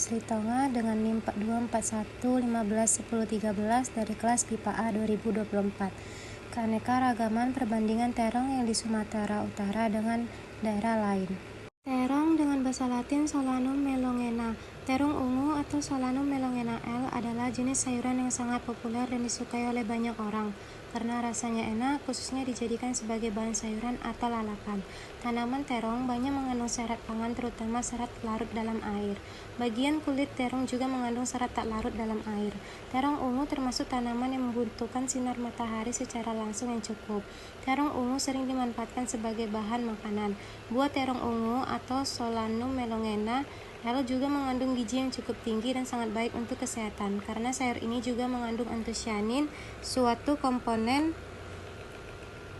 Slitonga dengan NIM 4241151013 dari kelas BIPA A 2024. Keanekaragaman perbandingan terong yang di Sumatera Utara dengan daerah lain. Terong dengan bahasa Latin Solanum melongena. Terong ungu atau Solanum melongena L adalah jenis sayuran yang sangat populer dan disukai oleh banyak orang karena rasanya enak, khususnya dijadikan sebagai bahan sayuran atau lalapan. Tanaman terong banyak mengandung serat pangan, terutama serat larut dalam air. Bagian kulit terong juga mengandung serat tak larut dalam air. Terong ungu termasuk tanaman yang membutuhkan sinar matahari secara langsung yang cukup. Terong ungu sering dimanfaatkan sebagai bahan makanan. Buah terong ungu atau Solanum melongena L juga mengandung gizi yang cukup tinggi dan sangat baik untuk kesehatan karena sayur ini juga mengandung antosianin, suatu komponen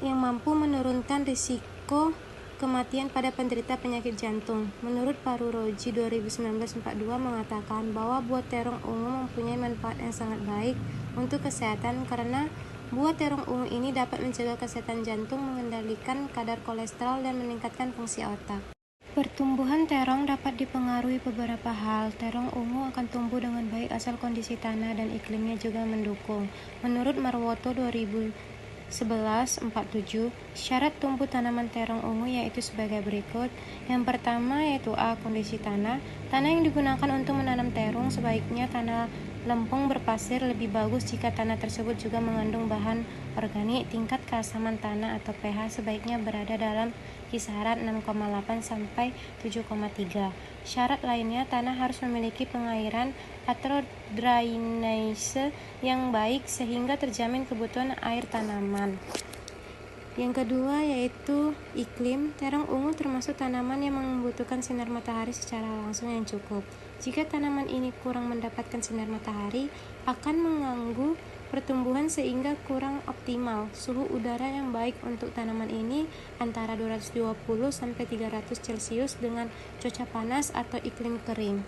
yang mampu menurunkan risiko kematian pada penderita penyakit jantung. Menurut Paruroji 2019-42 mengatakan bahwa buah terong ungu mempunyai manfaat yang sangat baik untuk kesehatan karena buah terong ungu ini dapat menjaga kesehatan jantung, mengendalikan kadar kolesterol, dan meningkatkan fungsi otak. Pertumbuhan terong dapat dipengaruhi beberapa hal. Terong ungu akan tumbuh dengan baik asal kondisi tanah dan iklimnya juga mendukung. Menurut Marwoto 2011-47, syarat tumbuh tanaman terong ungu yaitu sebagai berikut. Yang pertama yaitu A. Kondisi tanah. Tanah yang digunakan untuk menanam terong sebaiknya tanah lempung berpasir. Lebih bagus jika tanah tersebut juga mengandung bahan organik. Tingkat keasaman tanah atau pH sebaiknya berada dalam kisaran 6,8 sampai 7,3. Syarat lainnya, tanah harus memiliki pengairan atau drainase yang baik sehingga terjamin kebutuhan air tanaman. Yang kedua yaitu iklim. Terong ungu termasuk tanaman yang membutuhkan sinar matahari secara langsung yang cukup. Jika tanaman ini kurang mendapatkan sinar matahari, akan mengganggu pertumbuhan sehingga kurang optimal. Suhu udara yang baik untuk tanaman ini antara 220 sampai 300 Celcius dengan cuaca panas atau iklim kering.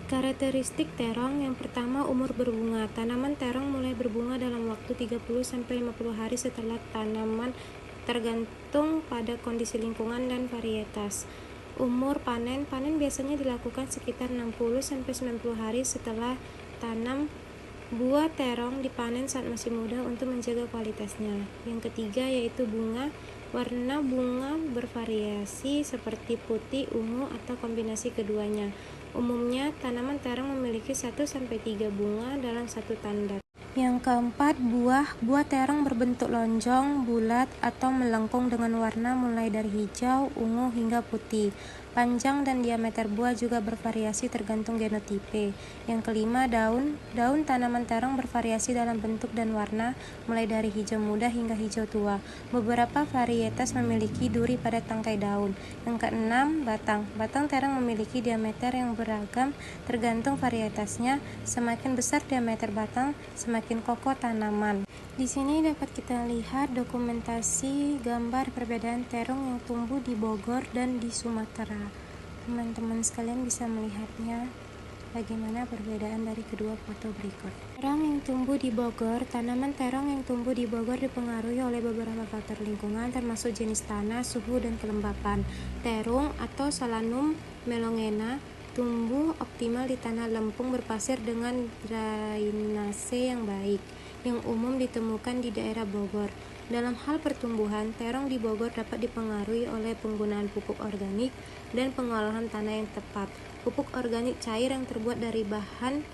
Karakteristik terong. Yang pertama, umur berbunga. Tanaman terong mulai berbunga dalam waktu 30 sampai 50 hari setelah tanaman, tergantung pada kondisi lingkungan dan varietas. Umur panen. Panen biasanya dilakukan sekitar 60 sampai 90 hari setelah tanam. Buah terong dipanen saat masih muda untuk menjaga kualitasnya. Yang ketiga yaitu bunga. Warna bunga bervariasi seperti putih, ungu, atau kombinasi keduanya. Umumnya, tanaman terong memiliki 1-3 bunga dalam satu tanda. Yang keempat, buah. Buah terong berbentuk lonjong, bulat, atau melengkung dengan warna mulai dari hijau, ungu, hingga putih. Panjang dan diameter buah juga bervariasi tergantung genotipe. Yang kelima, daun. Daun tanaman terong bervariasi dalam bentuk dan warna, mulai dari hijau muda hingga hijau tua. Beberapa varietas memiliki duri pada tangkai daun. Yang keenam, batang. Batang terong memiliki diameter yang beragam tergantung varietasnya. Semakin besar diameter batang, semakin kokoh tanaman. Di sini dapat kita lihat dokumentasi gambar perbedaan terong yang tumbuh di Bogor dan di Sumatera. Teman-teman sekalian bisa melihatnya bagaimana perbedaan dari kedua foto berikut. Terong yang tumbuh di Bogor. Tanaman terong yang tumbuh di Bogor dipengaruhi oleh beberapa faktor lingkungan termasuk jenis tanah, suhu, dan kelembapan. Terong atau Solanum melongena tumbuh optimal di tanah lempung berpasir dengan drainase yang baik, yang umum ditemukan di daerah Bogor. Dalam hal pertumbuhan, terong di Bogor dapat dipengaruhi oleh penggunaan pupuk organik dan pengolahan tanah yang tepat. Pupuk organik cair yang terbuat dari bahan